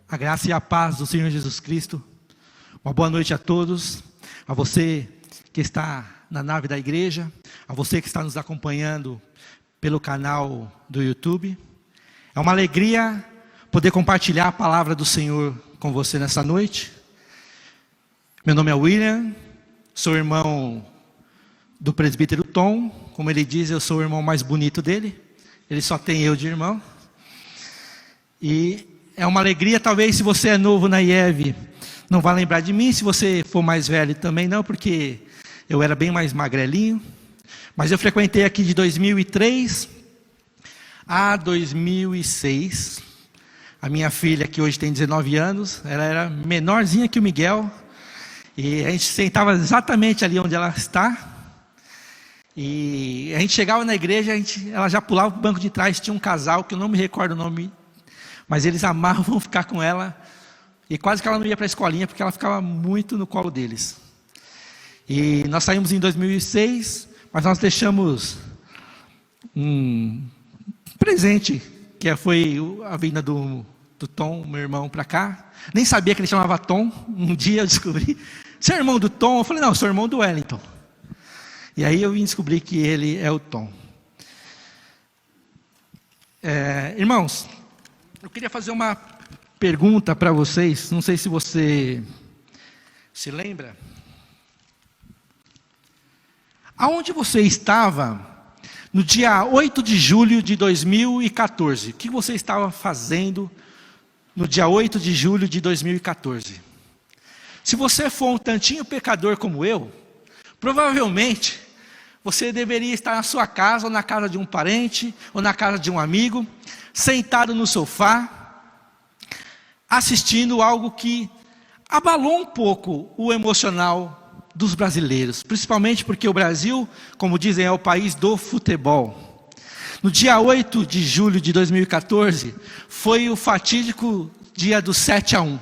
A graça e a paz do Senhor Jesus Cristo. Uma boa noite a todos, a você que está na nave da igreja, a você que está nos acompanhando pelo canal do YouTube. É uma alegria poder compartilhar a palavra do Senhor com você nessa noite. Meu nome é William, sou irmão do presbítero Tom. Como ele diz, eu sou o irmão mais bonito dele. Ele só tem eu de irmão. E é uma alegria, talvez se você é novo na IEV, não vai lembrar de mim. Se você for mais velho também não, porque eu era bem mais magrelinho. Mas eu frequentei aqui de 2003 a 2006. A minha filha, que hoje tem 19 anos, ela era menorzinha que o Miguel. E a gente sentava exatamente ali onde ela está. E a gente chegava na igreja, ela já pulava para o banco de trás. Tinha um casal, que eu não me recordo o nome, mas eles amavam ficar com ela. E quase que ela não ia para a escolinha, porque ela ficava muito no colo deles. E nós saímos em 2006, mas nós deixamos um presente, que foi a vinda do Tom, meu irmão, para cá. Nem sabia que ele chamava Tom. Um dia eu descobri: você é irmão do Tom? Eu falei: não, eu sou irmão do Wellington. E aí eu vim descobrir que ele é o Tom. Irmãos, eu queria fazer uma pergunta para vocês. Não sei se você se lembra. Aonde você estava no dia 8 de julho de 2014? O que você estava fazendo no dia 8 de julho de 2014? Se você for um tantinho pecador como eu, provavelmente você deveria estar na sua casa, ou na casa de um parente, ou na casa de um amigo, sentado no sofá, assistindo algo que abalou um pouco o emocional dos brasileiros, principalmente porque o Brasil, como dizem, é o país do futebol. No dia 8 de julho de 2014, foi o fatídico dia do 7-1.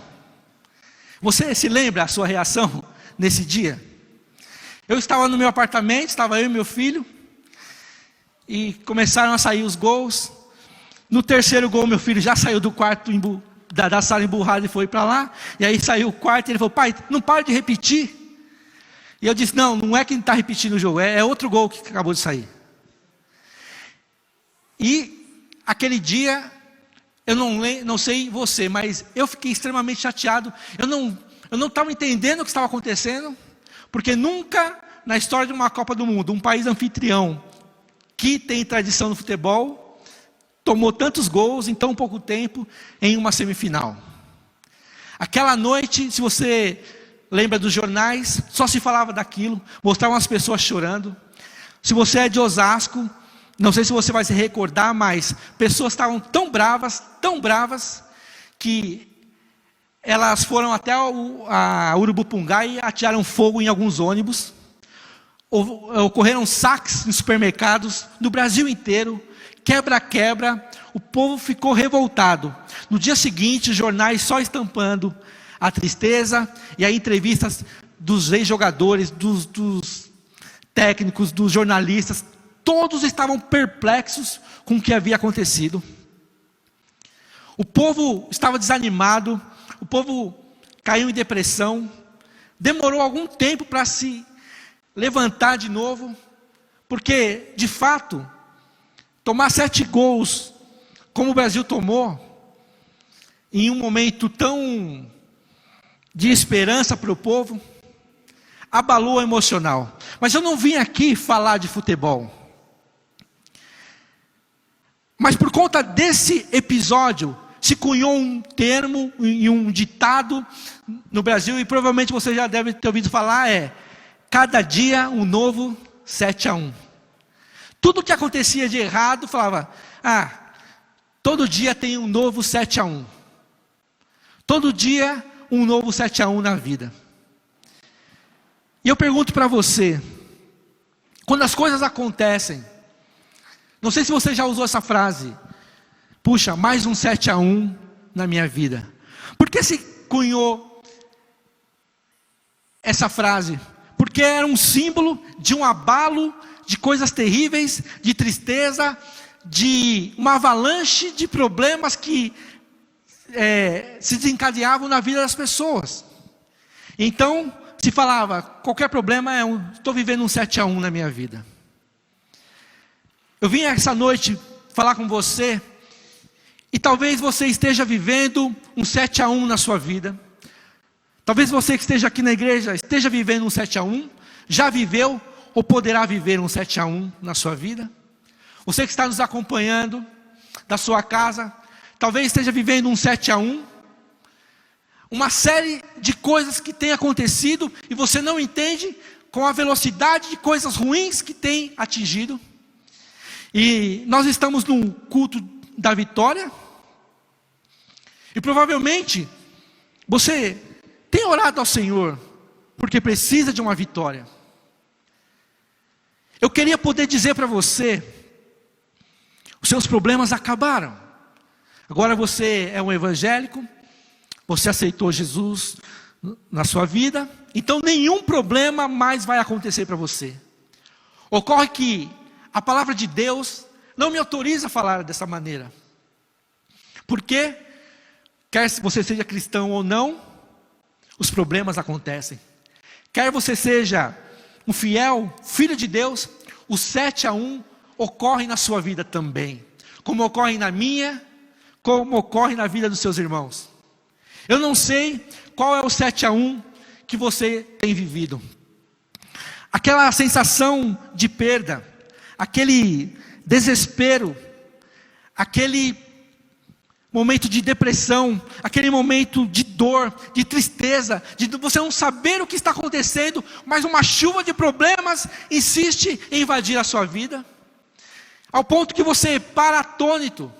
Você se lembra a sua reação nesse dia? Eu estava no meu apartamento, estava eu e meu filho, e começaram a sair os gols. No terceiro gol, meu filho já saiu do quarto, da sala emburrado, e foi para lá. E aí saiu o quarto, e ele falou: pai, não para de repetir. E eu disse: não é que ele está repetindo o jogo, é outro gol que acabou de sair. E aquele dia, eu não sei você, mas eu fiquei extremamente chateado. Eu não estava entendendo o que estava acontecendo, porque nunca na história de uma Copa do Mundo, um país anfitrião, que tem tradição no futebol, tomou tantos gols em tão pouco tempo em uma semifinal. Aquela noite, se você lembra dos jornais, só se falava daquilo, mostravam as pessoas chorando. Se você é de Osasco, não sei se você vai se recordar, mas pessoas estavam tão bravas, que elas foram até a Urubupungá e atiraram fogo em alguns ônibus. Ocorreram saques em supermercados no Brasil inteiro, quebra-quebra. O povo ficou revoltado. No dia seguinte, os jornais só estampando a tristeza, e aí entrevistas dos ex-jogadores, dos técnicos, dos jornalistas. Todos estavam perplexos com o que havia acontecido. O povo estava desanimado, o povo caiu em depressão. Demorou algum tempo para se levantar de novo, porque de fato, tomar 7 gols, como o Brasil tomou, em um momento tão de esperança para o povo, abalou o emocional. Mas eu não vim aqui falar de futebol. Mas por conta desse episódio, se cunhou um termo e um ditado no Brasil, e provavelmente você já deve ter ouvido falar, cada dia um novo 7-1. Tudo que acontecia de errado, falava: todo dia tem um novo 7-1. Todo dia um novo 7-1 na vida. E eu pergunto para você, quando as coisas acontecem, não sei se você já usou essa frase: puxa, mais um 7-1 na minha vida. Por que se cunhou essa frase? Porque era um símbolo de um abalo, de coisas terríveis, de tristeza, de uma avalanche de problemas que se desencadeavam na vida das pessoas. Então, se falava, qualquer problema estou vivendo um 7-1 na minha vida. Eu vim essa noite falar com você, e talvez você esteja vivendo um 7-1 na sua vida. Talvez você que esteja aqui na igreja esteja vivendo um 7-1, já viveu ou poderá viver um 7-1 na sua vida. Você que está nos acompanhando da sua casa, talvez esteja vivendo um 7-1, uma série de coisas que tem acontecido e você não entende com a velocidade de coisas ruins que tem atingido. E nós estamos num culto da vitória, e provavelmente você tem orado ao Senhor porque precisa de uma vitória. Eu queria poder dizer para você, os seus problemas acabaram. Agora você é um evangélico, você aceitou Jesus na sua vida, então nenhum problema mais vai acontecer para você. Ocorre que a palavra de Deus não me autoriza a falar dessa maneira. Porque, quer você seja cristão ou não, os problemas acontecem. Quer você seja um fiel filho de Deus, o 7-1 ocorre na sua vida também. Como ocorre na minha, como ocorre na vida dos seus irmãos. Eu não sei qual é o 7-1 que você tem vivido. Aquela sensação de perda, aquele desespero, aquele momento de depressão, aquele momento de dor, de tristeza, de você não saber o que está acontecendo, mas uma chuva de problemas insiste em invadir a sua vida, ao ponto que você para atônito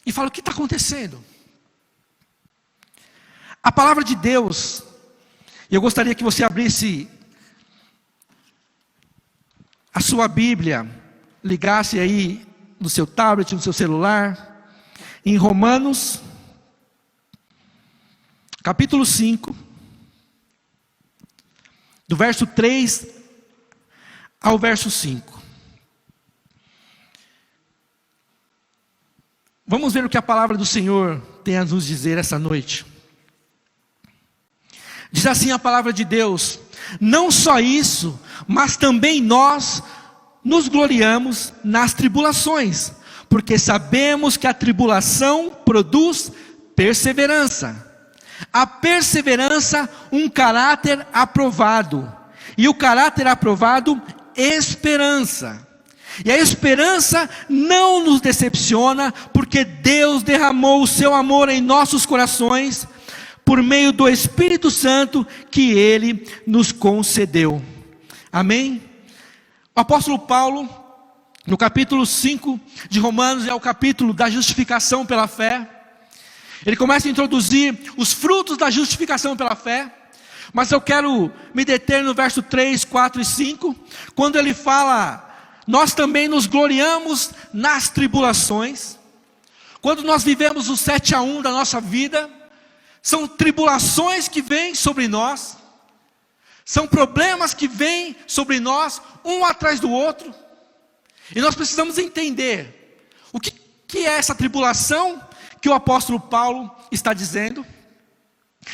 e fala, o que está acontecendo? A palavra de Deus, e eu gostaria que você abrisse a sua Bíblia, ligasse aí no seu tablet, no seu celular, em Romanos, capítulo 5, do verso 3 ao verso 5. Vamos ver o que a palavra do Senhor tem a nos dizer essa noite. Diz assim a palavra de Deus: não só isso, mas também nós nos gloriamos nas tribulações, porque sabemos que a tribulação produz perseverança. A perseverança, um caráter aprovado. E o caráter aprovado, esperança. E a esperança não nos decepciona, porque Deus derramou o seu amor em nossos corações, por meio do Espírito Santo que Ele nos concedeu. Amém? O apóstolo Paulo, no capítulo 5 de Romanos, é o capítulo da justificação pela fé. Ele começa a introduzir os frutos da justificação pela fé. Mas eu quero me deter no verso 3, 4 e 5, quando ele fala, nós também nos gloriamos nas tribulações. Quando nós vivemos o 7-1 da nossa vida, são tribulações que vêm sobre nós, são problemas que vêm sobre nós, um atrás do outro, e nós precisamos entender o que é essa tribulação que o apóstolo Paulo está dizendo.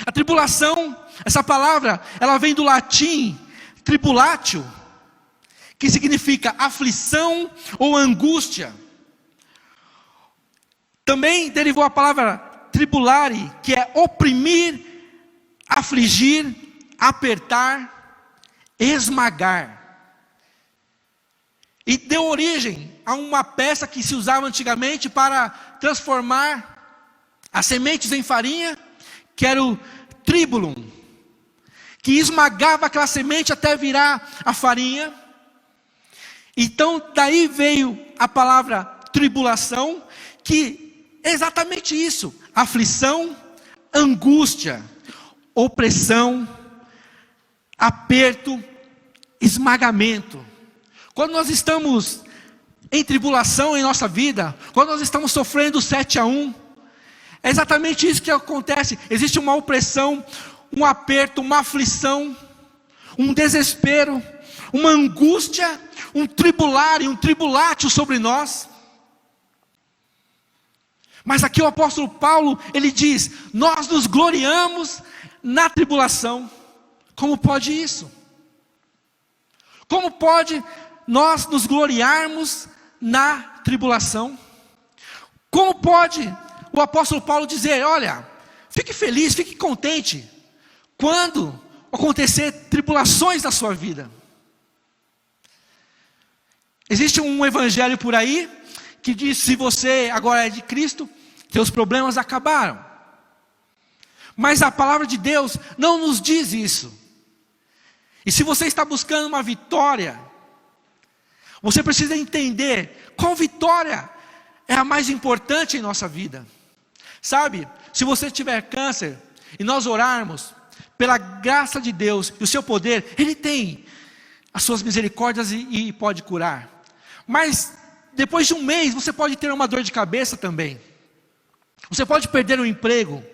A tribulação, essa palavra, ela vem do latim tribulatio, que significa aflição ou angústia. Também derivou a palavra tribulare, que é oprimir, afligir, apertar, esmagar. E deu origem a uma peça que se usava antigamente para transformar as sementes em farinha, que era o tribulum, que esmagava aquela semente até virar a farinha. Então daí veio a palavra tribulação, que é exatamente isso: aflição, angústia, opressão, aperto, esmagamento. Quando nós estamos em tribulação em nossa vida, quando nós estamos sofrendo 7-1, é exatamente isso que acontece. Existe uma opressão, um aperto, uma aflição, um desespero, uma angústia, um tribulário, um tribulátil sobre nós. Mas aqui o apóstolo Paulo, ele diz: nós nos gloriamos na tribulação. Como pode isso? Como pode nós nos gloriarmos na tribulação? Como pode o apóstolo Paulo dizer: olha, fique feliz, fique contente, quando acontecer tribulações na sua vida? Existe um evangelho por aí, que diz: se você agora é de Cristo, seus problemas acabaram. Mas a palavra de Deus não nos diz isso. E se você está buscando uma vitória, você precisa entender qual vitória é a mais importante em nossa vida. Sabe, se você tiver câncer e nós orarmos, pela graça de Deus e o seu poder, Ele tem as suas misericórdias e pode curar. Mas depois de um mês você pode ter uma dor de cabeça também. Você pode perder o emprego.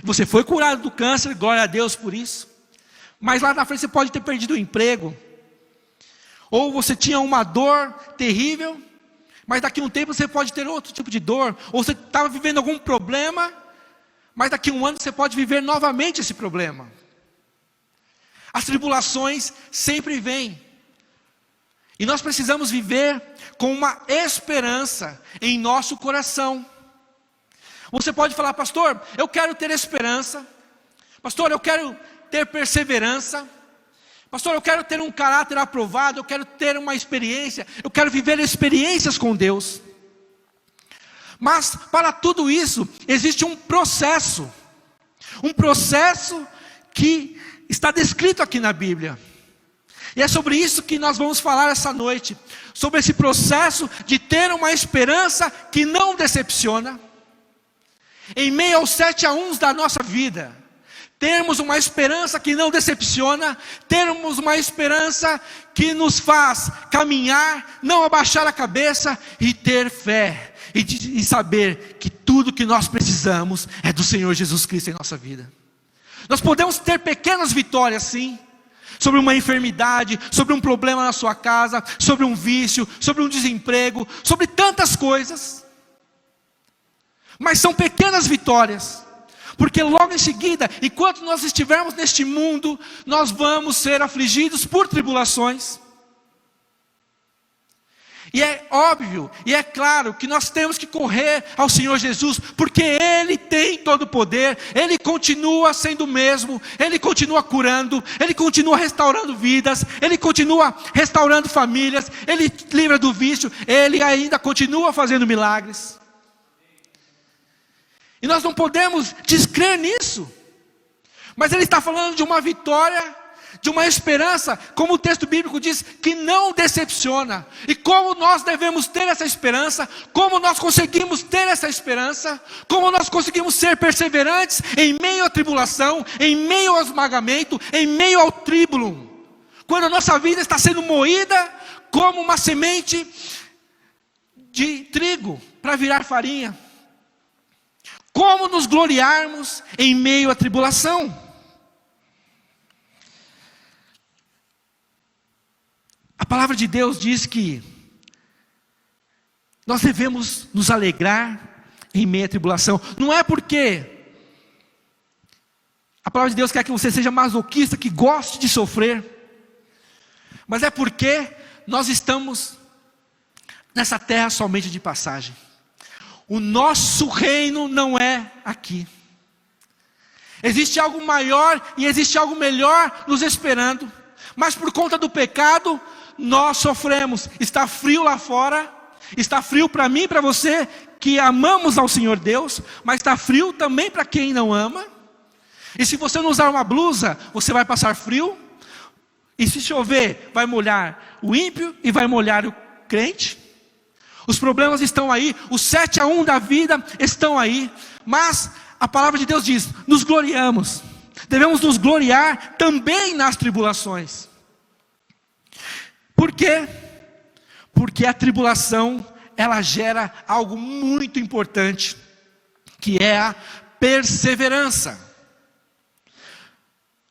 Você foi curado do câncer, glória a Deus por isso. Mas lá na frente você pode ter perdido o emprego. Ou você tinha uma dor terrível, mas daqui a um tempo você pode ter outro tipo de dor. Ou você estava vivendo algum problema, mas daqui a um ano você pode viver novamente esse problema. As tribulações sempre vêm. E nós precisamos viver com uma esperança em nosso coração. Você pode falar: pastor, eu quero ter esperança. Pastor, eu quero ter perseverança. Pastor, eu quero ter um caráter aprovado. Eu quero ter uma experiência. Eu quero viver experiências com Deus. Mas para tudo isso existe um processo. Um processo que está descrito aqui na Bíblia. E é sobre isso que nós vamos falar essa noite. Sobre esse processo de ter uma esperança que não decepciona. Em meio aos 7-1 da nossa vida, termos uma esperança que não decepciona, termos uma esperança que nos faz caminhar, não abaixar a cabeça e ter fé, e saber que tudo que nós precisamos é do Senhor Jesus Cristo em nossa vida. Nós podemos ter pequenas vitórias, sim, sobre uma enfermidade, sobre um problema na sua casa, sobre um vício, sobre um desemprego, sobre tantas coisas. Mas são pequenas vitórias, porque logo em seguida, enquanto nós estivermos neste mundo, nós vamos ser afligidos por tribulações. E é óbvio, e é claro que nós temos que correr ao Senhor Jesus, porque Ele tem todo o poder, Ele continua sendo o mesmo, Ele continua curando, Ele continua restaurando vidas, Ele continua restaurando famílias, Ele livra do vício, Ele ainda continua fazendo milagres. E nós não podemos descrer nisso. Mas Ele está falando de uma vitória, de uma esperança, como o texto bíblico diz, que não decepciona. E como nós devemos ter essa esperança, como nós conseguimos ter essa esperança, como nós conseguimos ser perseverantes em meio à tribulação, em meio ao esmagamento, em meio ao tribulum. Quando a nossa vida está sendo moída como uma semente de trigo para virar farinha. Como nos gloriarmos em meio à tribulação? A palavra de Deus diz que nós devemos nos alegrar em meio à tribulação. Não é porque a palavra de Deus quer que você seja masoquista, que goste de sofrer, mas é porque nós estamos nessa terra somente de passagem. O nosso reino não é aqui. Existe algo maior e existe algo melhor nos esperando. Mas por conta do pecado, nós sofremos. Está frio lá fora. Está frio para mim e para você, que amamos ao Senhor Deus. Mas está frio também para quem não ama. E se você não usar uma blusa, você vai passar frio. E se chover, vai molhar o ímpio e vai molhar o crente. Os problemas estão aí, os 7-1 da vida estão aí, mas a palavra de Deus diz: nos gloriamos, devemos nos gloriar também nas tribulações. Por quê? Porque a tribulação, ela gera algo muito importante, que é a perseverança.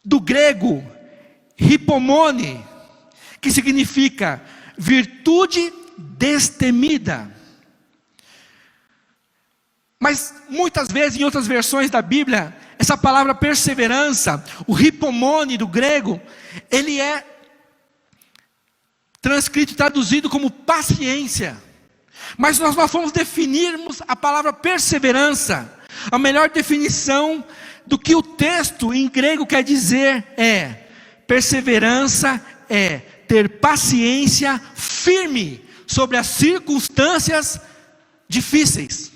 Do grego, hipomone, que significa virtude destemida. Mas muitas vezes, em outras versões da Bíblia, essa palavra perseverança, o hipomone do grego, ele é transcrito e traduzido como paciência. Mas nós vamos definirmos a palavra perseverança. A melhor definição do que o texto em grego quer dizer é: perseverança é ter paciência firme sobre as circunstâncias difíceis.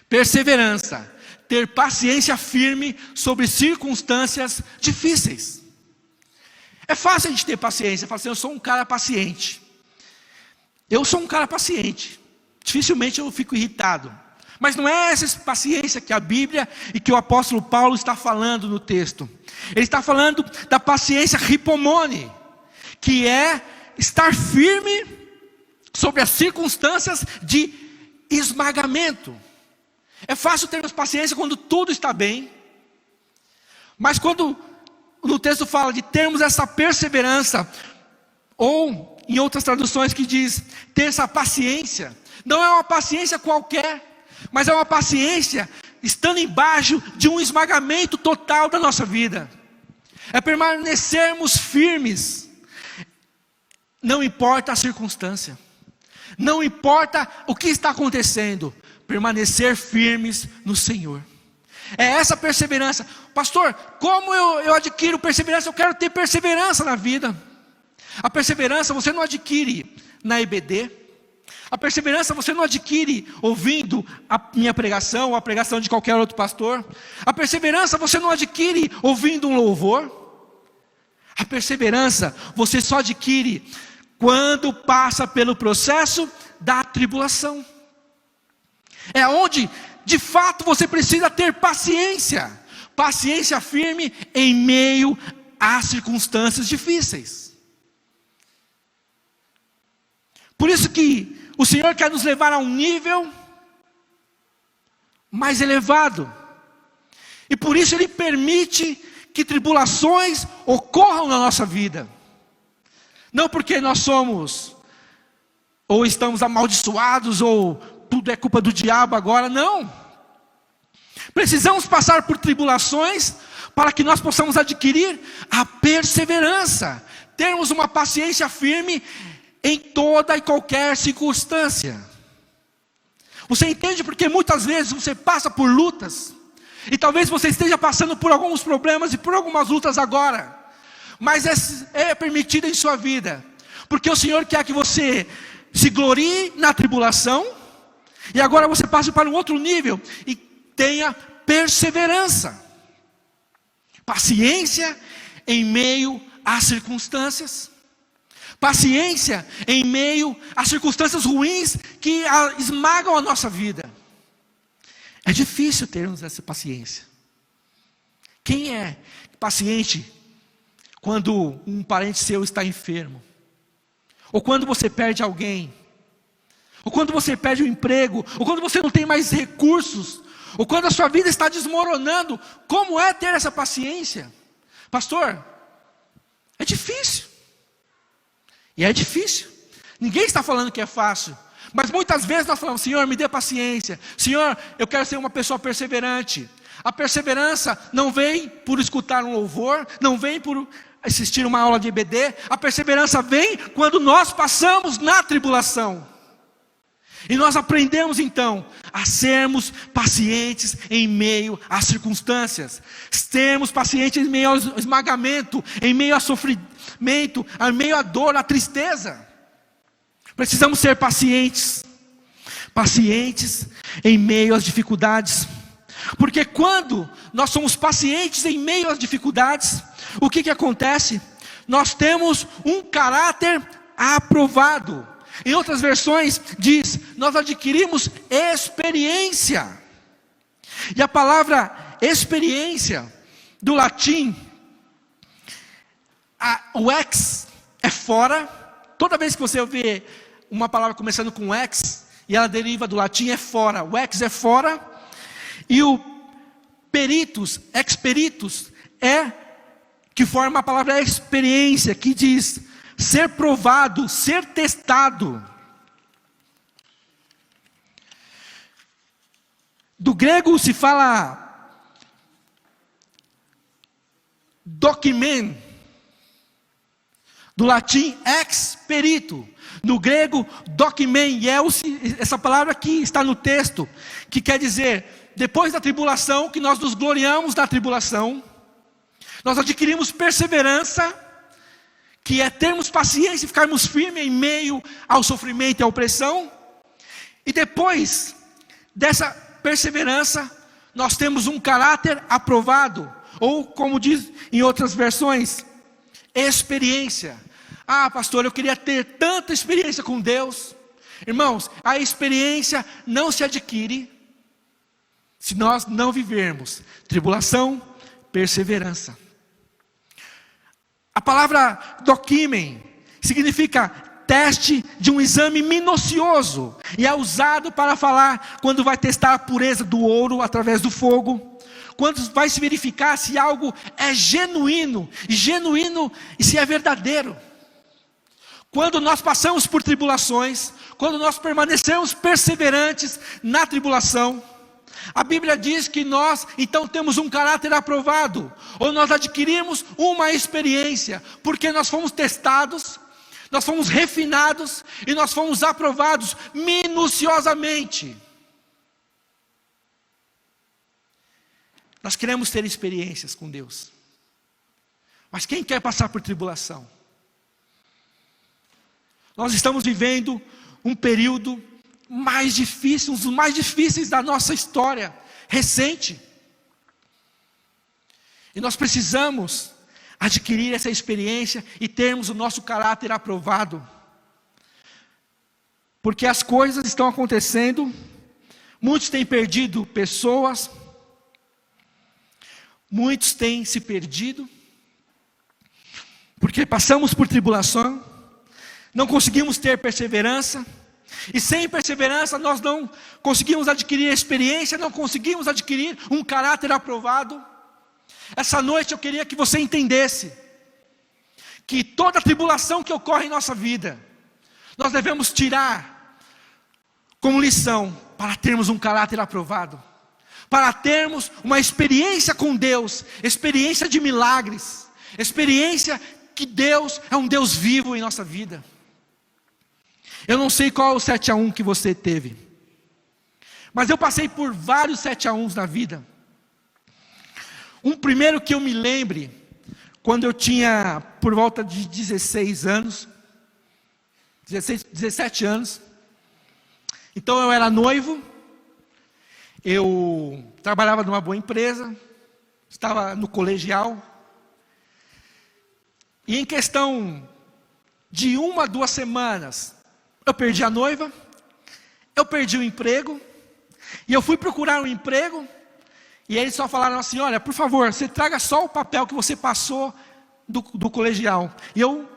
Perseverança, ter paciência firme sobre circunstâncias difíceis. É fácil a gente ter paciência, falar assim, eu sou um cara paciente. Eu sou um cara paciente, dificilmente eu fico irritado. Mas não é essa paciência que a Bíblia e que o apóstolo Paulo está falando no texto. Ele está falando da paciência hipomone, que é estar firme sobre as circunstâncias de esmagamento. É fácil termos paciência quando tudo está bem, mas quando no texto fala de termos essa perseverança, ou em outras traduções que diz ter essa paciência, não é uma paciência qualquer, mas é uma paciência estando embaixo de um esmagamento total da nossa vida. É permanecermos firmes, não importa a circunstância, não importa o que está acontecendo, permanecer firmes no Senhor. É essa perseverança. Pastor, como eu adquiro perseverança? Eu quero ter perseverança na vida. A perseverança você não adquire na EBD. A perseverança você não adquire ouvindo a minha pregação ou a pregação de qualquer outro pastor. A perseverança você não adquire ouvindo um louvor. A perseverança você só adquire quando passa pelo processo da tribulação. É onde, de fato, você precisa ter paciência. Paciência firme em meio às circunstâncias difíceis. Por isso que o Senhor quer nos levar a um nível mais elevado. E por isso Ele permite que tribulações ocorram na nossa vida. Não porque nós somos, ou estamos amaldiçoados, ou tudo é culpa do diabo agora, não. Precisamos passar por tribulações para que nós possamos adquirir a perseverança, termos uma paciência firme em toda e qualquer circunstância. Você entende porque muitas vezes você passa por lutas, e talvez você esteja passando por alguns problemas e por algumas lutas agora, mas é permitido em sua vida, porque o Senhor quer que você se glorie na tribulação, e agora você passe para um outro nível, e tenha perseverança, paciência em meio às circunstâncias, paciência em meio às circunstâncias ruins que esmagam a nossa vida. É difícil termos essa paciência. Quem é paciente quando um parente seu está enfermo? Ou quando você perde alguém? Ou quando você perde o emprego? Ou quando você não tem mais recursos? Ou quando a sua vida está desmoronando? Como é ter essa paciência? Pastor, é difícil. E é difícil. Ninguém está falando que é fácil. Mas muitas vezes nós falamos, Senhor, me dê paciência. Senhor, eu quero ser uma pessoa perseverante. A perseverança não vem por escutar um louvor, não vem por assistir uma aula de EBD. A perseverança vem quando nós passamos na tribulação. E nós aprendemos então a sermos pacientes em meio às circunstâncias. Sermos pacientes em meio ao esmagamento, em meio ao sofrimento, em meio à dor, à tristeza. Precisamos ser pacientes. Pacientes em meio às dificuldades. Porque quando nós somos pacientes em meio às dificuldades, o que acontece? Nós temos um caráter aprovado. Em outras versões diz, nós adquirimos experiência. E a palavra experiência, do latim, o ex é fora. Toda vez que você vê uma palavra começando com ex, e ela deriva do latim, é fora. O ex é fora. E o peritus, experitus, que forma a palavra experiência, que diz ser provado, ser testado. Do grego se fala dokimen, do latim ex perito. No grego, dokimen, e essa palavra aqui está no texto, que quer dizer, depois da tribulação, que nós nos gloriamos da tribulação, nós adquirimos perseverança, que é termos paciência e ficarmos firmes em meio ao sofrimento e à opressão, e depois dessa perseverança, nós temos um caráter aprovado, ou como diz em outras versões, experiência. Ah, pastor, eu queria ter tanta experiência com Deus. Irmãos, a experiência não se adquire se nós não vivermos tribulação, perseverança. A palavra dokimen significa teste de um exame minucioso, e é usado para falar quando vai testar a pureza do ouro através do fogo, quando vai se verificar se algo é genuíno e se é verdadeiro. Quando nós passamos por tribulações, quando nós permanecemos perseverantes na tribulação, a Bíblia diz que nós então temos um caráter aprovado, ou nós adquirimos uma experiência, porque nós fomos testados, nós fomos refinados e nós fomos aprovados minuciosamente. Nós queremos ter experiências com Deus, mas quem quer passar por tribulação? Nós estamos vivendo um período mais difícil, um dos mais difíceis da nossa história recente. E nós precisamos adquirir essa experiência e termos o nosso caráter aprovado. Porque as coisas estão acontecendo, muitos têm perdido pessoas, muitos têm se perdido, porque passamos por tribulação, não conseguimos ter perseverança, e sem perseverança nós não conseguimos adquirir experiência, não conseguimos adquirir um caráter aprovado. Essa noite eu queria que você entendesse que toda tribulação que ocorre em nossa vida, nós devemos tirar como lição para termos um caráter aprovado, para termos uma experiência com Deus, experiência de milagres, experiência que Deus é um Deus vivo em nossa vida. Eu não sei qual é o 7-1 que você teve, mas eu passei por vários 7-1 na vida. Um primeiro que eu me lembre, quando eu tinha por volta de 17 anos, então eu era noivo, eu trabalhava numa boa empresa, estava no colegial, e em questão de 1 a 2 semanas, eu perdi a noiva, eu perdi o emprego, e eu fui procurar um emprego, e eles só falaram assim: olha, por favor, você traga só o papel que você passou do colegial. E eu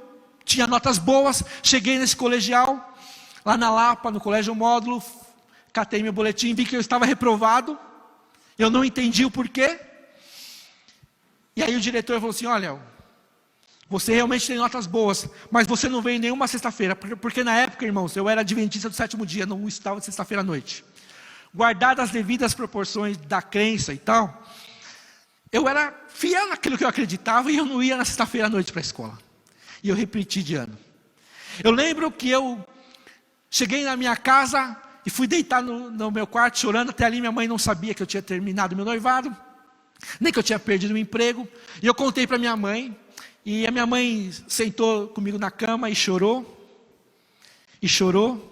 tinha notas boas, cheguei nesse colegial, lá na Lapa, no Colégio Módulo, catei meu boletim, vi que eu estava reprovado, eu não entendi o porquê, e aí o diretor falou assim: olha, você realmente tem notas boas, mas você não veio nenhuma sexta-feira, porque na época, irmãos, eu era adventista do 7º dia, não estava de sexta-feira à noite. Guardadas as devidas proporções da crença e tal, eu era fiel naquilo que eu acreditava, e eu não ia na sexta-feira à noite para a escola. E eu repeti de ano. Eu lembro que eu cheguei na minha casa e fui deitar no meu quarto chorando. Até ali minha mãe não sabia que eu tinha terminado meu noivado, nem que eu tinha perdido o emprego. E eu contei para minha mãe, e a minha mãe sentou comigo na cama e chorou. E chorou.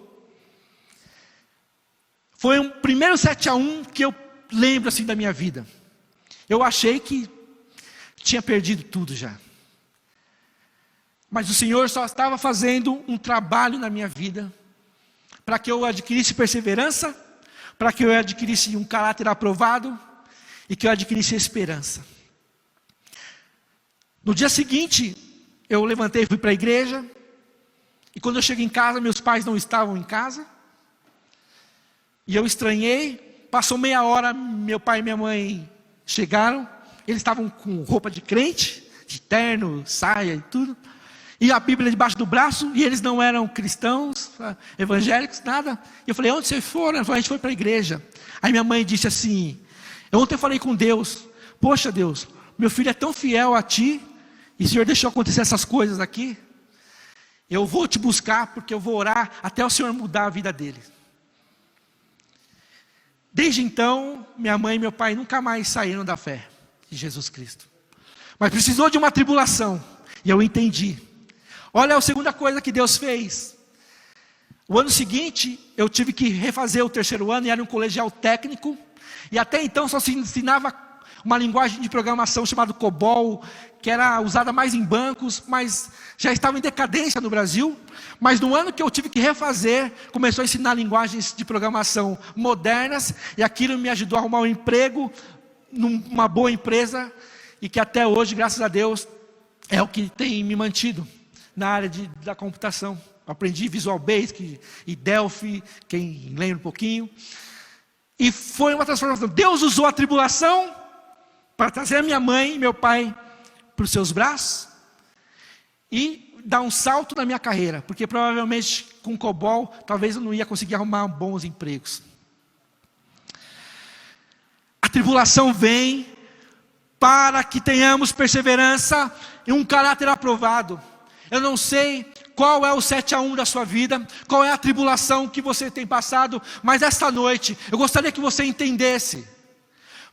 Foi um primeiro 7-1 que eu lembro assim da minha vida. Eu achei que tinha perdido tudo já. Mas o Senhor só estava fazendo um trabalho na minha vida, para que eu adquirisse perseverança, para que eu adquirisse um caráter aprovado, e que eu adquirisse esperança. No dia seguinte, eu levantei e fui para a igreja, e quando eu cheguei em casa, meus pais não estavam em casa, e eu estranhei. Passou meia hora, meu pai e minha mãe chegaram, eles estavam com roupa de crente, de terno, saia e tudo, e a Bíblia debaixo do braço, e eles não eram cristãos, evangélicos, nada. E eu falei, onde vocês foram? Ela falou, a gente foi para a igreja. Aí minha mãe disse assim, ontem eu falei com Deus, poxa Deus, meu filho é tão fiel a ti, e o Senhor deixou acontecer essas coisas aqui, eu vou te buscar, porque eu vou orar até o Senhor mudar a vida dele. Desde então, minha mãe e meu pai nunca mais saíram da fé de Jesus Cristo. Mas precisou de uma tribulação, e eu entendi. Olha a segunda coisa que Deus fez. O ano seguinte, eu tive que refazer o terceiro ano, e era um colegial técnico, e até então só se ensinava uma linguagem de programação chamada COBOL, que era usada mais em bancos, mas já estava em decadência no Brasil. Mas no ano que eu tive que refazer, começou a ensinar linguagens de programação modernas, e aquilo me ajudou a arrumar um emprego numa boa empresa, e que até hoje, graças a Deus, é o que tem me mantido na área da computação. Aprendi Visual Basic e Delphi, quem lembra um pouquinho. E foi uma transformação. Deus usou a tribulação para trazer a minha mãe e meu pai para os seus braços e dar um salto na minha carreira, porque provavelmente com COBOL talvez eu não ia conseguir arrumar bons empregos. A tribulação vem para que tenhamos perseverança e um caráter aprovado. Eu não sei qual é o 7-1 da sua vida, qual é a tribulação que você tem passado, mas esta noite eu gostaria que você entendesse.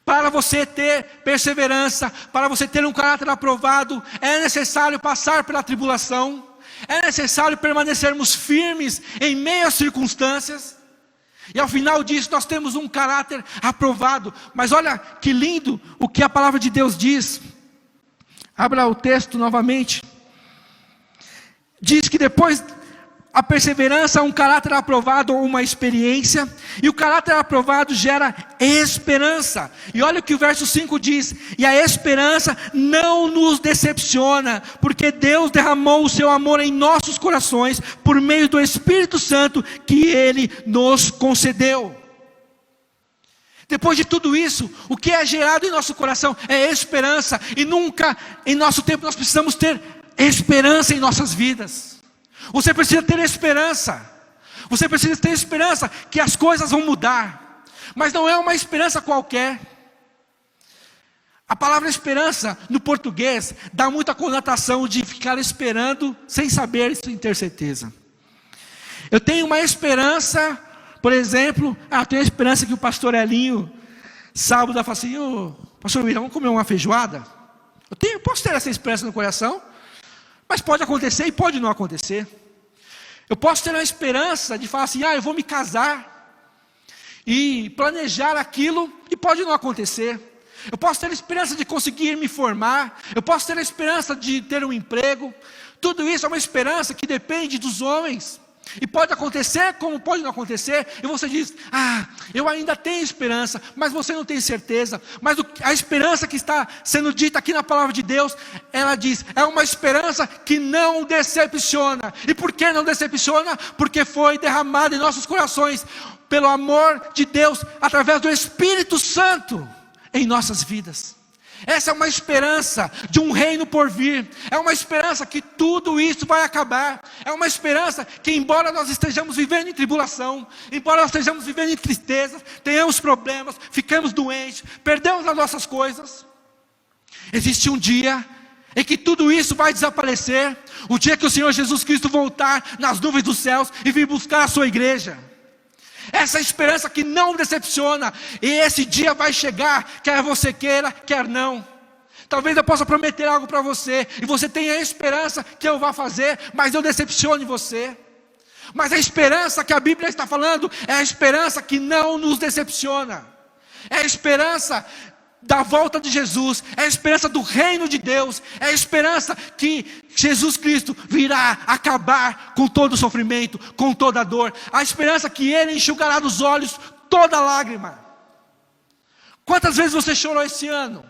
Para você ter perseverança, para você ter um caráter aprovado, é necessário passar pela tribulação, é necessário permanecermos firmes em meio às circunstâncias, e ao final disso nós temos um caráter aprovado. Mas olha que lindo o que a palavra de Deus diz. Abra o texto novamente. Diz que depois a perseverança é um caráter aprovado ou uma experiência, e o caráter aprovado gera esperança. E olha o que o verso 5 diz: e a esperança não nos decepciona, porque Deus derramou o seu amor em nossos corações, por meio do Espírito Santo que Ele nos concedeu. Depois de tudo isso, o que é gerado em nosso coração é esperança, e nunca em nosso tempo nós precisamos ter esperança em nossas vidas. Você precisa ter esperança. Você precisa ter esperança que as coisas vão mudar. Mas não é uma esperança qualquer. A palavra esperança no português dá muita conotação de ficar esperando sem saber, sem ter certeza. Eu tenho uma esperança, por exemplo, eu tenho a esperança que o pastor Elinho sábado vai falar assim: pastor William, vamos comer uma feijoada? Eu posso ter essa esperança no coração, mas pode acontecer e pode não acontecer. Eu posso ter a esperança de falar assim: eu vou me casar, e planejar aquilo, e pode não acontecer. Eu posso ter a esperança de conseguir me formar, eu posso ter a esperança de ter um emprego. Tudo isso é uma esperança que depende dos homens, e pode acontecer como pode não acontecer. E você diz: eu ainda tenho esperança, mas você não tem certeza. Mas a esperança que está sendo dita aqui na palavra de Deus, ela diz, é uma esperança que não decepciona. E por que não decepciona? Porque foi derramada em nossos corações pelo amor de Deus, através do Espírito Santo em nossas vidas. Essa é uma esperança de um reino por vir. É uma esperança que tudo isso vai acabar. É uma esperança que, embora nós estejamos vivendo em tribulação, embora nós estejamos vivendo em tristeza, tenhamos problemas, ficamos doentes, perdemos as nossas coisas, existe um dia em que tudo isso vai desaparecer. O dia que o Senhor Jesus Cristo voltar nas nuvens dos céus e vir buscar a sua igreja. Essa esperança que não decepciona, e esse dia vai chegar, quer você queira, quer não. Talvez eu possa prometer algo para você, e você tenha a esperança que eu vá fazer, mas eu decepcione você. Mas a esperança que a Bíblia está falando, é a esperança que não nos decepciona. É a esperança da volta de Jesus, é a esperança do reino de Deus, é a esperança que Jesus Cristo virá acabar com todo o sofrimento, com toda a dor, a esperança que Ele enxugará dos olhos toda lágrima. Quantas vezes você chorou esse ano?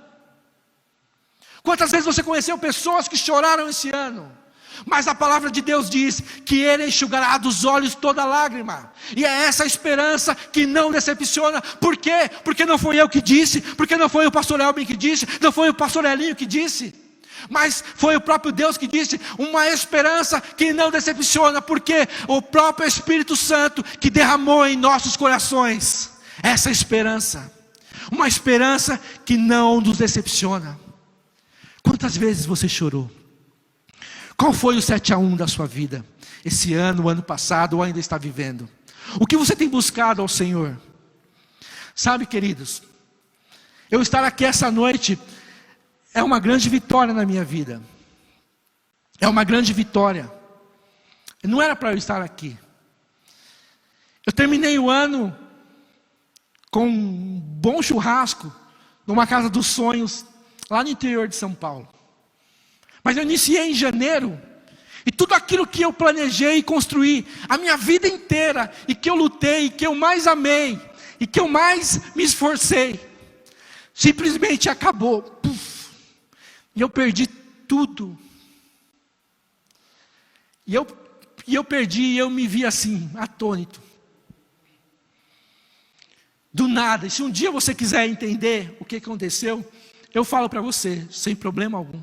Quantas vezes você conheceu pessoas que choraram esse ano? Mas a palavra de Deus diz que Ele enxugará dos olhos toda lágrima. E é essa esperança que não decepciona. Por quê? Porque não foi eu que disse, porque não foi o pastor Elben que disse, não foi o pastor Elinho que disse. Mas foi o próprio Deus que disse, uma esperança que não decepciona, porque o próprio Espírito Santo que derramou em nossos corações essa esperança, uma esperança que não nos decepciona. Quantas vezes você chorou? Qual foi o 7-1 da sua vida? Esse ano, o ano passado, ou ainda está vivendo? O que você tem buscado ao Senhor? Sabe, queridos, eu estar aqui essa noite é uma grande vitória na minha vida. É uma grande vitória. Não era para eu estar aqui. Eu terminei o ano com um bom churrasco numa casa dos sonhos lá no interior de São Paulo. Mas eu iniciei em janeiro, e tudo aquilo que eu planejei e construí a minha vida inteira, e que eu lutei, e que eu mais amei, e que eu mais me esforcei, simplesmente acabou. Puf, e eu perdi tudo. E eu perdi, e eu me vi assim, atônito. Do nada. E se um dia você quiser entender o que aconteceu, eu falo para você, sem problema algum.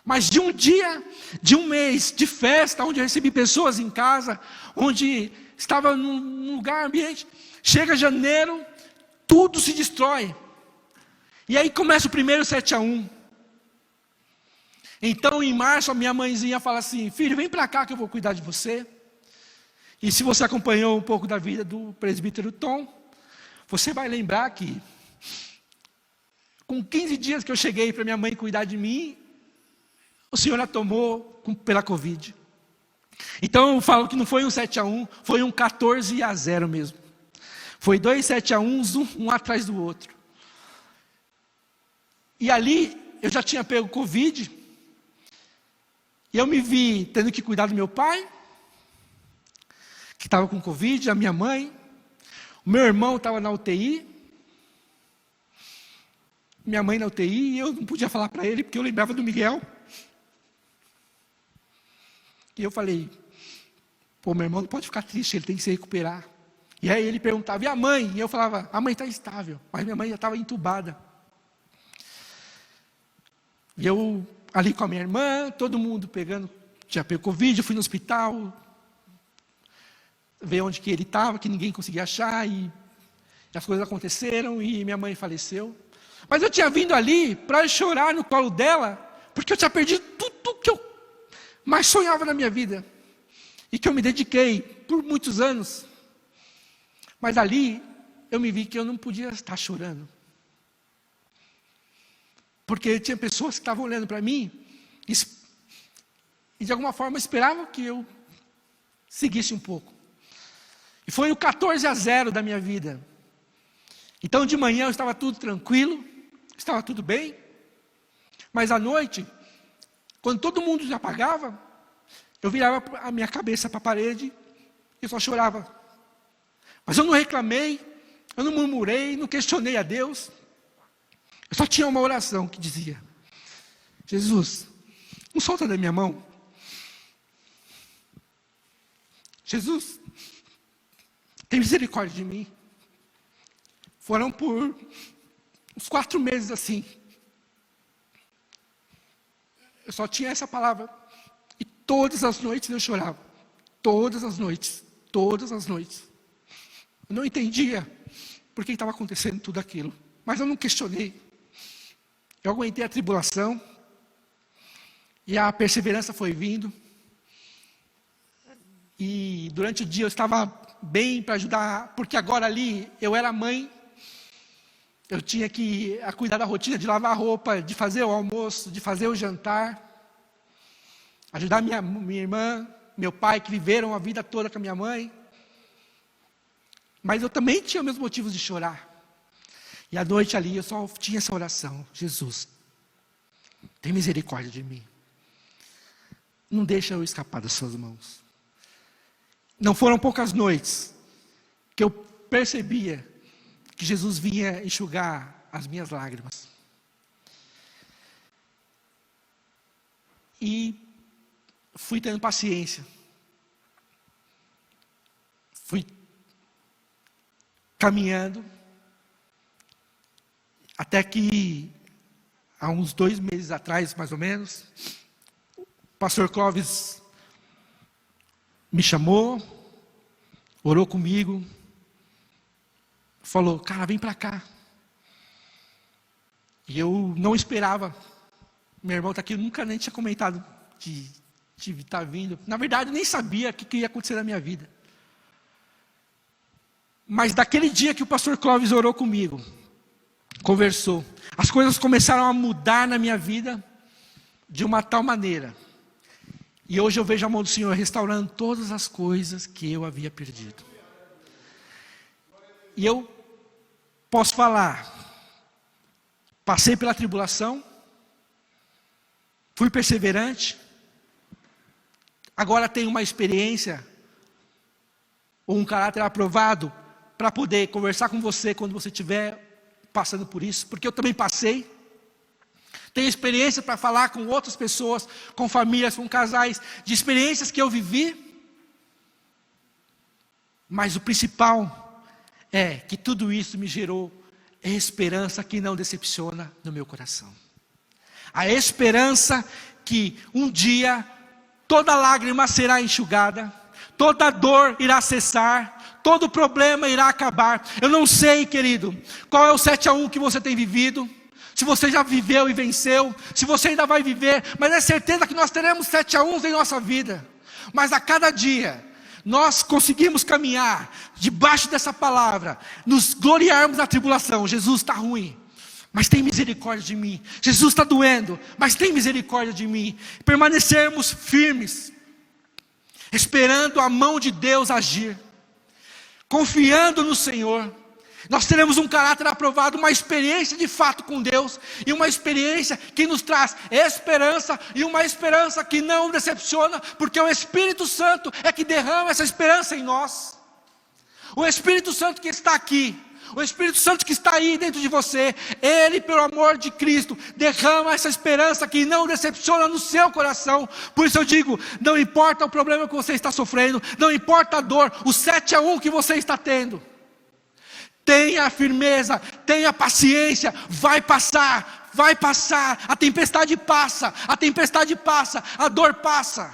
Mas de um dia, de um mês de festa, onde eu recebi pessoas em casa, onde estava num lugar, ambiente, chega janeiro, tudo se destrói. E aí começa o primeiro 7-1. Então em março a minha mãezinha fala assim, filho, vem para cá que eu vou cuidar de você. E se você acompanhou um pouco da vida do presbítero Tom, você vai lembrar que com 15 dias que eu cheguei para minha mãe cuidar de mim, o Senhor a tomou pela Covid. Então eu falo que não foi um 7-1, foi um 14-0 mesmo. Foi 2 7-1, um atrás do outro. E ali eu já tinha pego Covid, e eu me vi tendo que cuidar do meu pai, que estava com Covid, a minha mãe, o meu irmão estava na UTI, minha mãe na UTI, e eu não podia falar para ele, porque eu lembrava do Miguel. E eu falei, pô, meu irmão não pode ficar triste, ele tem que se recuperar. E aí ele perguntava, e a mãe? E eu falava, a mãe está estável, mas minha mãe já estava entubada. E eu, ali com a minha irmã, todo mundo já pegou Covid, eu fui no hospital, ver onde que ele estava, que ninguém conseguia achar, e as coisas aconteceram, e minha mãe faleceu. Mas eu tinha vindo ali para chorar no colo dela, porque eu tinha perdido tudo que eu mais sonhava na minha vida, e que eu me dediquei por muitos anos. Mas ali, eu me vi que eu não podia estar chorando. Porque tinha pessoas que estavam olhando para mim, e de alguma forma esperavam que eu seguisse um pouco. E foi o 14-0 da minha vida. Então de manhã eu estava tudo tranquilo, estava tudo bem. Mas à noite, quando todo mundo já apagava, eu virava a minha cabeça para a parede e só chorava. Mas eu não reclamei, eu não murmurei, não questionei a Deus. Eu só tinha uma oração que dizia, Jesus, não solta da minha mão. Jesus, tem misericórdia de mim. Foram por uns 4 meses assim. Eu só tinha essa palavra. E todas as noites eu chorava. Todas as noites. Todas as noites. Eu não entendia por que estava acontecendo tudo aquilo. Mas eu não questionei. Eu aguentei a tribulação. E a perseverança foi vindo. E durante o dia eu estava bem para ajudar. Porque agora ali eu era mãe. Eu tinha que cuidar da rotina de lavar a roupa, de fazer o almoço, de fazer o jantar. Ajudar minha irmã, meu pai, que viveram a vida toda com a minha mãe. Mas eu também tinha meus motivos de chorar. E à noite ali eu só tinha essa oração. Jesus, tem misericórdia de mim. Não deixa eu escapar das suas mãos. Não foram poucas noites que eu percebia que Jesus vinha enxugar as minhas lágrimas. E fui tendo paciência. Fui caminhando, até que há uns 2 meses atrás, mais ou menos, o pastor Clóvis me chamou, orou comigo, falou, cara, vem para cá. E eu não esperava. Meu irmão está aqui, eu nunca nem tinha comentado de estar vindo. Na verdade, eu nem sabia o que ia acontecer na minha vida. Mas daquele dia que o pastor Clóvis orou comigo, conversou, as coisas começaram a mudar na minha vida de uma tal maneira. E hoje eu vejo a mão do Senhor restaurando todas as coisas que eu havia perdido. E eu posso falar, passei pela tribulação, fui perseverante, agora tenho uma experiência, ou um caráter aprovado, para poder conversar com você quando você estiver passando por isso, porque eu também passei. Tenho experiência para falar com outras pessoas, com famílias, com casais, de experiências que eu vivi. Mas o principal é que tudo isso me gerou esperança que não decepciona no meu coração. A esperança que um dia toda lágrima será enxugada, toda dor irá cessar, todo problema irá acabar. Eu não sei, querido, qual é o 7-1 que você tem vivido, se você já viveu e venceu, se você ainda vai viver, mas é certeza que nós teremos 7-1 em nossa vida. Mas a cada dia, nós conseguimos caminhar debaixo dessa palavra, nos gloriarmos na tribulação. Jesus está ruim, mas tem misericórdia de mim. Jesus está doendo, mas tem misericórdia de mim. Permanecermos firmes, esperando a mão de Deus agir, confiando no Senhor. Nós teremos um caráter aprovado, uma experiência de fato com Deus, e uma experiência que nos traz esperança, e uma esperança que não decepciona, porque o Espírito Santo é que derrama essa esperança em nós. O Espírito Santo que está aqui, o Espírito Santo que está aí dentro de você, Ele, pelo amor de Cristo, derrama essa esperança que não decepciona no seu coração. Por isso eu digo, não importa o problema que você está sofrendo, não importa a dor, o 7-1 que você está tendo, tenha firmeza, tenha paciência, vai passar, a tempestade passa, a dor passa.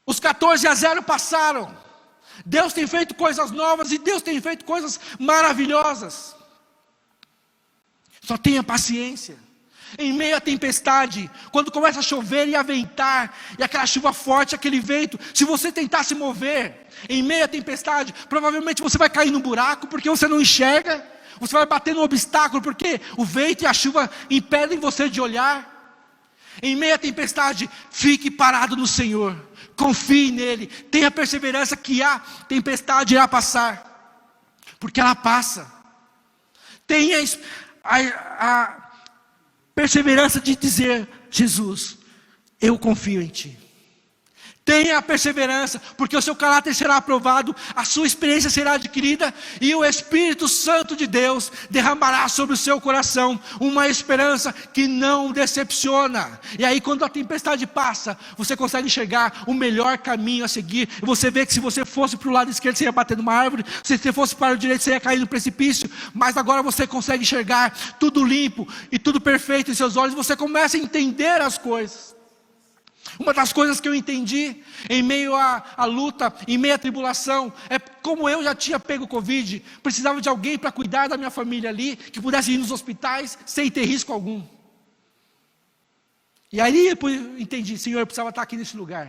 Os 14-0 passaram. Deus tem feito coisas novas e Deus tem feito coisas maravilhosas. Só tenha paciência. Em meio à tempestade, quando começa a chover e a ventar, e aquela chuva forte, aquele vento, se você tentar se mover, em meio à tempestade, provavelmente você vai cair num buraco, porque você não enxerga, você vai bater num obstáculo, porque o vento e a chuva impedem você de olhar. Em meio à tempestade, fique parado no Senhor, confie nele, tenha perseverança que a tempestade irá passar, porque ela passa. Tenha a perseverança de dizer, Jesus, eu confio em Ti. Tenha a perseverança, porque o seu caráter será aprovado, a sua experiência será adquirida, e o Espírito Santo de Deus derramará sobre o seu coração uma esperança que não decepciona. E aí quando a tempestade passa, você consegue enxergar o melhor caminho a seguir. E você vê que se você fosse para o lado esquerdo, você ia bater numa árvore, se você fosse para o direito, você ia cair no precipício, mas agora você consegue enxergar tudo limpo e tudo perfeito em seus olhos, você começa a entender as coisas. Uma das coisas que eu entendi em meio à luta, em meio à tribulação, é como eu já tinha pego Covid, precisava de alguém para cuidar da minha família ali, que pudesse ir nos hospitais sem ter risco algum. E aí eu entendi, Senhor, eu precisava estar aqui nesse lugar.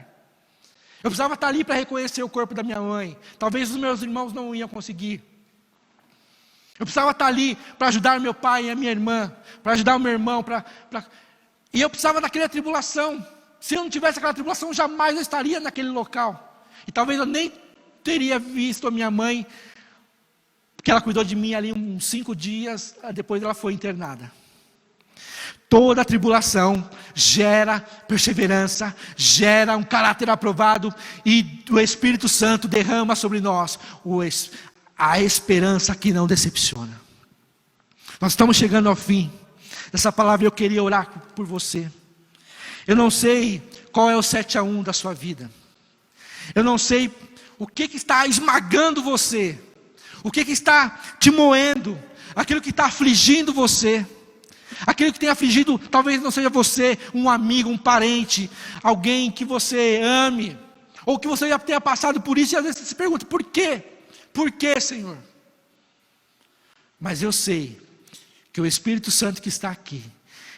Eu precisava estar ali para reconhecer o corpo da minha mãe. Talvez os meus irmãos não iam conseguir. Eu precisava estar ali para ajudar meu pai e a minha irmã, para ajudar o meu irmão, e eu precisava daquela tribulação. Se eu não tivesse aquela tribulação, jamais eu estaria naquele local. E talvez eu nem teria visto a minha mãe, porque ela cuidou de mim ali uns 5 dias, depois ela foi internada. Toda tribulação gera perseverança, gera um caráter aprovado, e o Espírito Santo derrama sobre nós a esperança que não decepciona. Nós estamos chegando ao fim dessa palavra, eu queria orar por você. Eu não sei qual é o 7-1 da sua vida. Eu não sei o que está esmagando você, o que está te moendo, aquilo que está afligindo você. Aquilo que tem afligido, talvez não seja você, um amigo, um parente, alguém que você ame, ou que você já tenha passado por isso, e às vezes você se pergunta, por quê? Por quê, Senhor? Mas eu sei que o Espírito Santo que está aqui,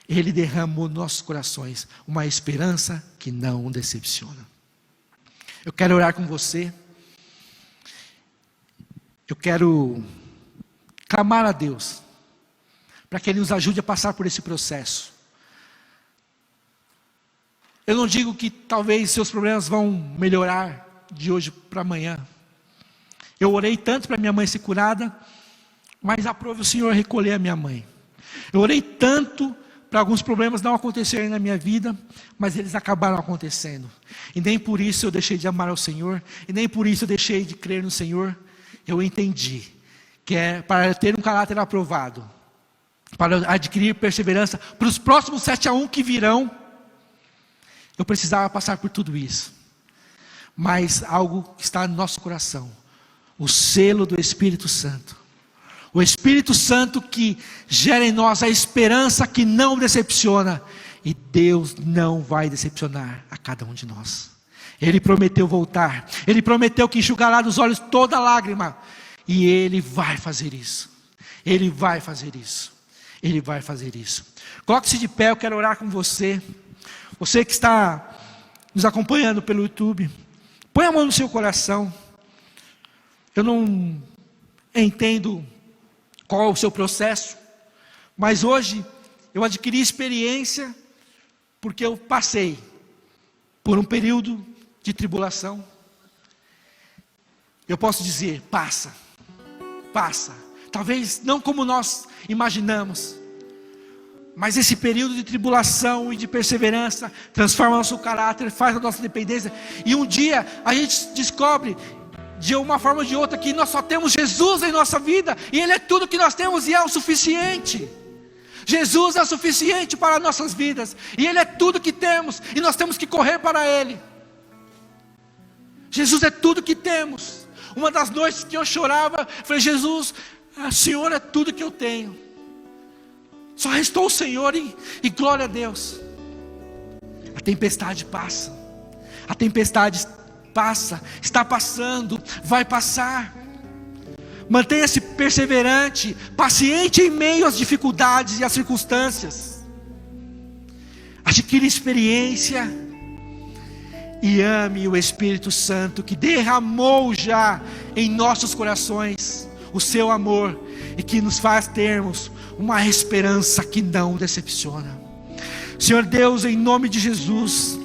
Ele derramou nos nossos corações uma esperança que não decepciona. Eu quero orar com você. Eu quero clamar a Deus para que Ele nos ajude a passar por esse processo. Eu não digo que talvez seus problemas vão melhorar de hoje para amanhã. Eu orei tanto para minha mãe ser curada, mas aprove o Senhor recolher a minha mãe. Eu orei tanto para alguns problemas não acontecerem na minha vida, mas eles acabaram acontecendo. E nem por isso eu deixei de amar ao Senhor, e nem por isso eu deixei de crer no Senhor. Eu entendi que para ter um caráter aprovado, para adquirir perseverança para os próximos 7-1 que virão, eu precisava passar por tudo isso. Mas algo está no nosso coração, o selo do Espírito Santo. O Espírito Santo que gera em nós a esperança que não decepciona. E Deus não vai decepcionar a cada um de nós. Ele prometeu voltar. Ele prometeu que enxugará dos olhos toda lágrima. E Ele vai fazer isso. Ele vai fazer isso. Ele vai fazer isso. Coloque-se de pé, eu quero orar com você. Você que está nos acompanhando pelo YouTube, põe a mão no seu coração. Eu não entendo qual é o seu processo, mas hoje eu adquiri experiência, porque eu passei por um período de tribulação. Eu posso dizer, passa, talvez não como nós imaginamos, mas esse período de tribulação e de perseverança transforma nosso caráter, faz a nossa dependência, e um dia a gente descobre, de uma forma ou de outra, que nós só temos Jesus em nossa vida, e Ele é tudo que nós temos e é o suficiente. Jesus é o suficiente para nossas vidas, e Ele é tudo que temos, e nós temos que correr para Ele. Jesus é tudo que temos. Uma das noites que eu chorava, falei, Jesus, o Senhor é tudo que eu tenho. Só restou o Senhor e glória a Deus. A tempestade passa. A tempestade passa, está passando, vai passar. Mantenha-se perseverante, paciente em meio às dificuldades e às circunstâncias. Adquire experiência e ame o Espírito Santo que derramou já em nossos corações o seu amor e que nos faz termos uma esperança que não decepciona. Senhor Deus, em nome de Jesus,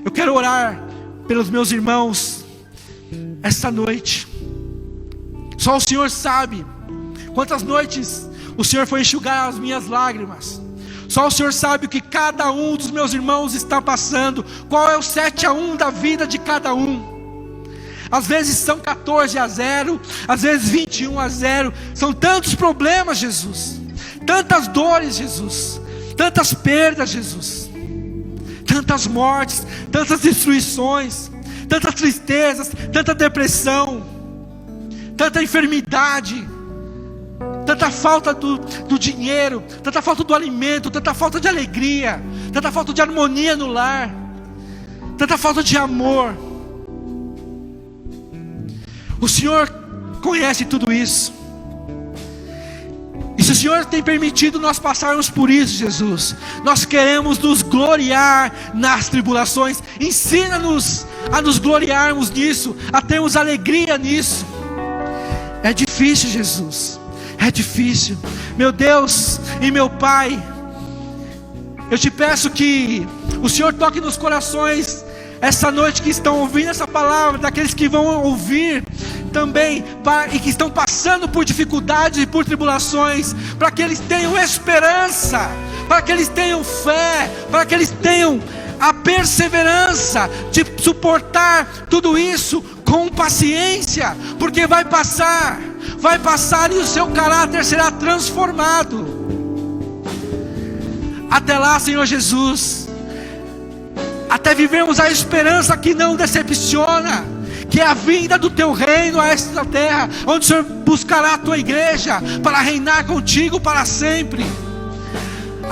eu quero orar pelos meus irmãos esta noite. Só o Senhor sabe quantas noites o Senhor foi enxugar as minhas lágrimas. Só o Senhor sabe o que cada um dos meus irmãos está passando, qual é o 7-1 da vida de cada um. Às vezes são 14-0, às vezes 21-0. São tantos problemas, Jesus, tantas dores, Jesus, tantas perdas, Jesus, tantas mortes, tantas destruições, tantas tristezas, tanta depressão, tanta enfermidade, tanta falta do dinheiro, tanta falta do alimento, tanta falta de alegria, tanta falta de harmonia no lar, tanta falta de amor. O Senhor conhece tudo isso. E se o Senhor tem permitido nós passarmos por isso, Jesus, nós queremos nos gloriar nas tribulações. Ensina-nos a nos gloriarmos nisso, a termos alegria nisso. É difícil, Jesus, é difícil. Meu Deus e meu Pai, eu te peço que o Senhor toque nos corações essa noite que estão ouvindo essa palavra, daqueles que vão ouvir também e que estão passando por dificuldades e por tribulações, para que eles tenham esperança, para que eles tenham fé, para que eles tenham a perseverança de suportar tudo isso com paciência, porque vai passar e o seu caráter será transformado. Até lá, Senhor Jesus, até vivemos a esperança que não decepciona, que é a vinda do teu reino a esta terra, onde o Senhor buscará a tua igreja para reinar contigo para sempre.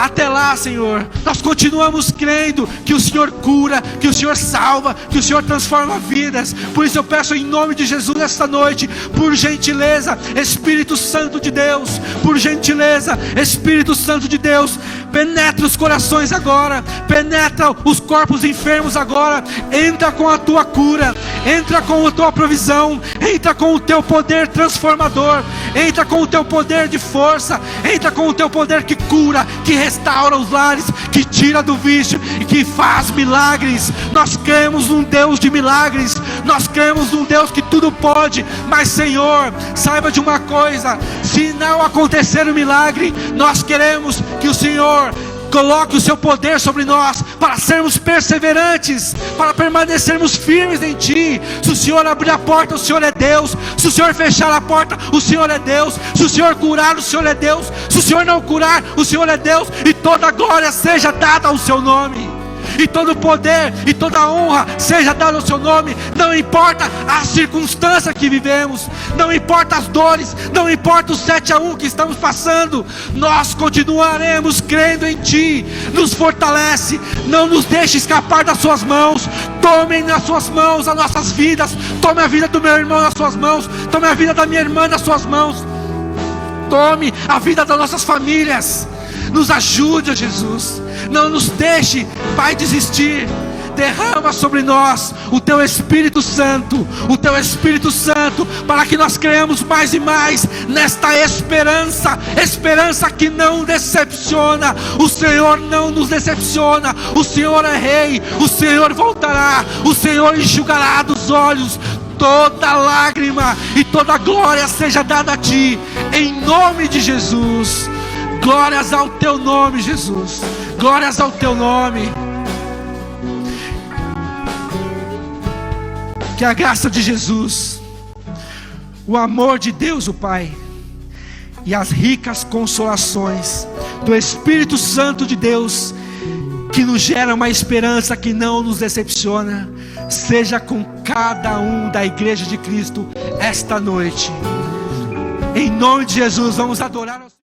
Até lá, Senhor, nós continuamos crendo que o Senhor cura, que o Senhor salva, que o Senhor transforma vidas. Por isso eu peço em nome de Jesus esta noite, por gentileza, Espírito Santo de Deus, por gentileza, Espírito Santo de Deus, penetra os corações agora, penetra os corpos enfermos agora, entra com a tua cura, entra com a tua provisão, entra com o teu poder transformador, entra com o teu poder de força, entra com o teu poder que cura, que restaura os lares, que tira do vício e que faz milagres. Nós cremos num Deus de milagres, nós cremos num Deus que tudo pode. Mas Senhor, saiba de uma coisa: se não acontecer o milagre, nós queremos que o Senhor coloque o seu poder sobre nós, para sermos perseverantes, para permanecermos firmes em Ti. Se o Senhor abrir a porta, o Senhor é Deus. Se o Senhor fechar a porta, o Senhor é Deus. Se o Senhor curar, o Senhor é Deus. Se o Senhor não curar, o Senhor é Deus. E toda a glória seja dada ao Seu nome, e todo o poder e toda a honra seja dada ao Seu nome. Não importa a circunstância que vivemos, não importa as dores, não importa o 7-1 que estamos passando, nós continuaremos crendo em Ti. Nos fortalece, não nos deixe escapar das Suas mãos. Tome nas Suas mãos as nossas vidas. Tome a vida do meu irmão nas Suas mãos, tome a vida da minha irmã nas Suas mãos, tome a vida das nossas famílias. Nos ajude, Jesus, não nos deixe, Pai, desistir. Derrama sobre nós o Teu Espírito Santo, o Teu Espírito Santo, para que nós creamos mais e mais nesta esperança, esperança que não decepciona. O Senhor não nos decepciona, o Senhor é Rei, o Senhor voltará, o Senhor enxugará dos olhos toda lágrima, e toda glória seja dada a Ti, em nome de Jesus. Glórias ao Teu nome, Jesus, glórias ao Teu nome. Que a graça de Jesus, o amor de Deus o Pai e as ricas consolações do Espírito Santo de Deus, que nos gera uma esperança que não nos decepciona, seja com cada um da Igreja de Cristo esta noite. Em nome de Jesus, vamos adorar ao Senhor.